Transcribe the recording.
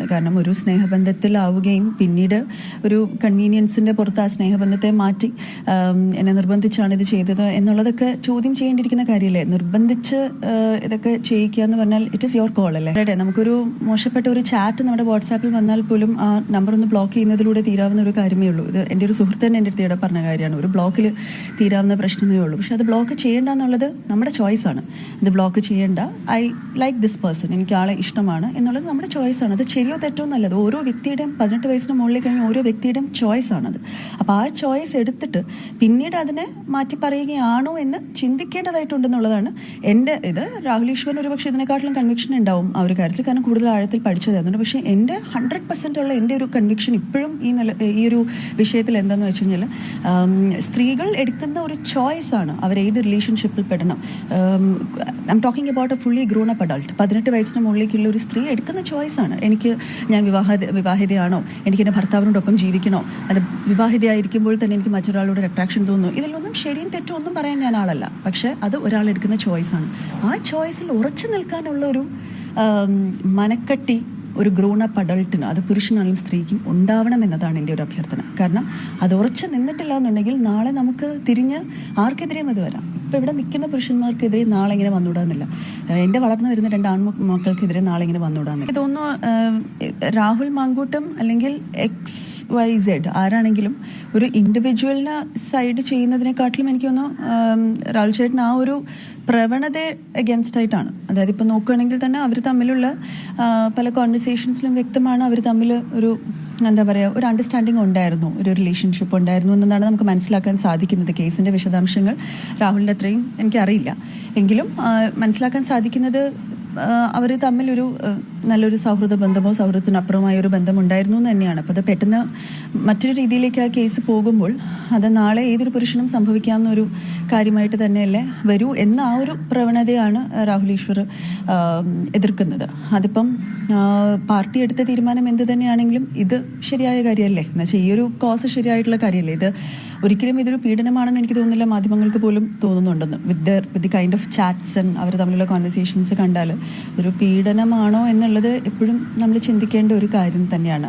കാരണം ഒരു സ്നേഹബന്ധത്തിലാവുകയും പിന്നീട് ഒരു കൺവീനിയൻസിന്റെ പുറത്ത് ആ സ്നേഹബന്ധത്തെ മാറ്റി എന്നെ നിർബന്ധിച്ചാണ് ഇത് ചെയ്തത് എന്നുള്ളതൊക്കെ ചോദ്യം ചെയ്യേണ്ടിയിരിക്കുന്ന കാര്യമല്ലേ. നിർബന്ധിച്ച് ഇതൊക്കെ ചെയ്യിക്കുക എന്ന് പറഞ്ഞാൽ ഇറ്റ് ഈസ് യുവർ കോൾ അല്ലേ. അതെ, നമുക്കൊരു മോശപ്പെട്ട ഒരു ചാറ്റ് നമ്മുടെ വാട്സാപ്പിൽ വന്നാൽ പോലും ആ നമ്പർ ഒന്ന് ബ്ലോക്ക് ചെയ്യുന്നതിലൂടെ തീരാവുന്ന ഒരു കാര്യമേ ഉള്ളൂ. ഇത് എൻ്റെ ഒരു സുഹൃത്ത് തന്നെ എൻ്റെ അടുത്ത് പറഞ്ഞ കാര്യമാണ്. ഒരു ബ്ലോക്കിൽ തീരാവുന്ന പ്രശ്നമേ ഉള്ളൂ. പക്ഷെ അത് ബ്ലോക്ക് ചെയ്യേണ്ട എന്നുള്ളത് നമ്മുടെ ചോയ്സാണ്. അത് ബ്ലോക്ക് ചെയ്യേണ്ട, ഐ ലൈക്ക് ദിസ് പേഴ്സൺ, എനിക്ക് ആളെ ഇഷ്ടമാണ് എന്നുള്ളത് നമ്മുടെ ചോയ്സാണ്. അത് ശരിയോ തെറ്റോ നല്ലത് ഓരോ വ്യക്തിയുടെയും 18 വയസ്സിന് മുകളിൽ കഴിഞ്ഞ ഓരോ വ്യക്തിയുടെയും ചോയ്സാണത്. അപ്പോൾ ആ ചോയ്സ് എടുത്തിട്ട് പിന്നീട് അതിനെ മാറ്റി പറയുകയാണോ എന്ന് ചിന്തിക്കേണ്ടതായിട്ടുണ്ടെന്നുള്ളതാണ് എൻ്റെ ഇത്. രാഹുൽ ഈശ്വരൻ ഒരുപക്ഷെ ഇതിനെക്കാട്ടിലും കൺവിക്ഷൻ ഉണ്ടാവും ആ ഒരു കാര്യത്തിൽ, കാരണം കൂടുതൽ ആഴത്തിൽ പഠിച്ചതായിരുന്നു. പക്ഷേ എൻ്റെ 100% ഉള്ള എൻ്റെ ഒരു കൺവിക്ഷൻ ഇപ്പോഴും ഈ ഒരു വിഷയത്തിൽ എന്താണെന്ന് വെച്ച് കഴിഞ്ഞാൽ സ്ത്രീകൾ എടുക്കുന്ന ഒരു ചോയ്സാണ് അവരേത് റിലേഷൻഷിപ്പിൽ പെടണം. I'm talking about a fully grown up adult. 18 വയസ്സിന് മുകളിലേക്കുള്ള ഒരു സ്ത്രീ എടുക്കുന്ന ചോയ്സാണ്. ഞാൻ വിവാഹിതയാണോ, എനിക്ക് എൻ്റെ ഭർത്താവിനോടൊപ്പം ജീവിക്കണോ, അത് വിവാഹിതയായിരിക്കുമ്പോൾ തന്നെ എനിക്ക് മറ്റൊരാളോട് അട്രാക്ഷൻ തോന്നുന്നു, ഇതിലൊന്നും ശരിയും തെറ്റും ഒന്നും പറയാൻ ഞാൻ ആളല്ല. പക്ഷെ അത് ഒരാളെടുക്കുന്ന ചോയ്സാണ്. ആ ചോയ്സിൽ ഉറച്ചു നിൽക്കാനുള്ള ഒരു മനക്കട്ടി ഒരു ഗ്രോൺ അപ്പ് അഡൾട്ടിന്, അത് പുരുഷനാണെങ്കിലും സ്ത്രീക്കും ഉണ്ടാവണം എന്നതാണ് എൻ്റെ ഒരു അഭ്യർത്ഥന. കാരണം അത് ഉറച്ചു നിന്നിട്ടില്ല എന്നുണ്ടെങ്കിൽ നാളെ നമുക്ക് തിരിഞ്ഞ് ആർക്കെതിരെയും അത് വരാം. ഇപ്പോൾ ഇവിടെ നിൽക്കുന്ന പുരുഷന്മാർക്കെതിരെ നാളെ ഇങ്ങനെ വന്നുകൂടാന്നില്ല. എൻ്റെ വളർന്നു വരുന്ന 2 ആൺമക്കൾക്കെതിരെ നാളെ ഇങ്ങനെ വന്നുകൂടാന്നില്ല. എനിക്ക് തോന്നുന്നു രാഹുൽ മാങ്കൂട്ടം അല്ലെങ്കിൽ XYZ ആരാണെങ്കിലും ഒരു ഇൻഡിവിജ്വലിന് സൈഡ് ചെയ്യുന്നതിനെക്കാട്ടിലും എനിക്ക് തോന്നുന്നു രാഹുൽ ചേട്ടൻ ആ ഒരു പ്രവണത അഗൻസ്റ്റ് ആയിട്ടാണ്. അതായത് ഇപ്പം നോക്കുകയാണെങ്കിൽ തന്നെ അവർ തമ്മിലുള്ള പല കോൺവെർസേഷൻസിലും വ്യക്തമാണ് അവർ തമ്മിൽ ഒരു എന്താ പറയുക, ഒരു അണ്ടർസ്റ്റാൻഡിങ് ഉണ്ടായിരുന്നു, ഒരു റിലേഷൻഷിപ്പ് ഉണ്ടായിരുന്നു എന്നതാണ് നമുക്ക് മനസ്സിലാക്കാൻ സാധിക്കുന്നത്. കേസിൻ്റെ വിശദാംശങ്ങൾ രാഹുലിൻ്റെ അത്രയും എനിക്കറിയില്ല, എങ്കിലും മനസ്സിലാക്കാൻ സാധിക്കുന്നത് അവർ തമ്മിലൊരു നല്ലൊരു സൗഹൃദ ബന്ധമോ സൗഹൃദത്തിനപ്പുറമായ ഒരു ബന്ധം ഉണ്ടായിരുന്നു എന്ന് തന്നെയാണ്. അപ്പോൾ അത് പെട്ടെന്ന് മറ്റൊരു രീതിയിലേക്ക് ആ കേസ് പോകുമ്പോൾ അത് നാളെ ഏതൊരു പുരുഷനും സംഭവിക്കാവുന്ന ഒരു കാര്യമായിട്ട് തന്നെയല്ലേ വരൂ എന്ന ആ ഒരു പ്രവണതയാണ് രാഹുൽ ഈശ്വർ എതിർക്കുന്നത്. അതിപ്പം പാർട്ടി എടുത്ത തീരുമാനം എന്ത് തന്നെയാണെങ്കിലും ഇത് ശരിയായ കാര്യമല്ലേ, എന്നുവെച്ചാൽ ഈ ഒരു കോസ് ശരിയായിട്ടുള്ള കാര്യമല്ലേ. ഇത് ഒരിക്കലും ഇതൊരു പീഡനമാണെന്ന് എനിക്ക് തോന്നുന്നില്ല, മാധ്യമങ്ങൾക്ക് പോലും തോന്നുന്നുണ്ടെന്ന്. With the kind of chats and അവർ തമ്മിലുള്ള കോൺവെർസേഷൻസ് കണ്ടാൽ ഒരു പീഡനമാണോ എന്നുള്ളത് എപ്പോഴും നമ്മൾ ചിന്തിക്കേണ്ട ഒരു കാര്യം തന്നെയാണ്.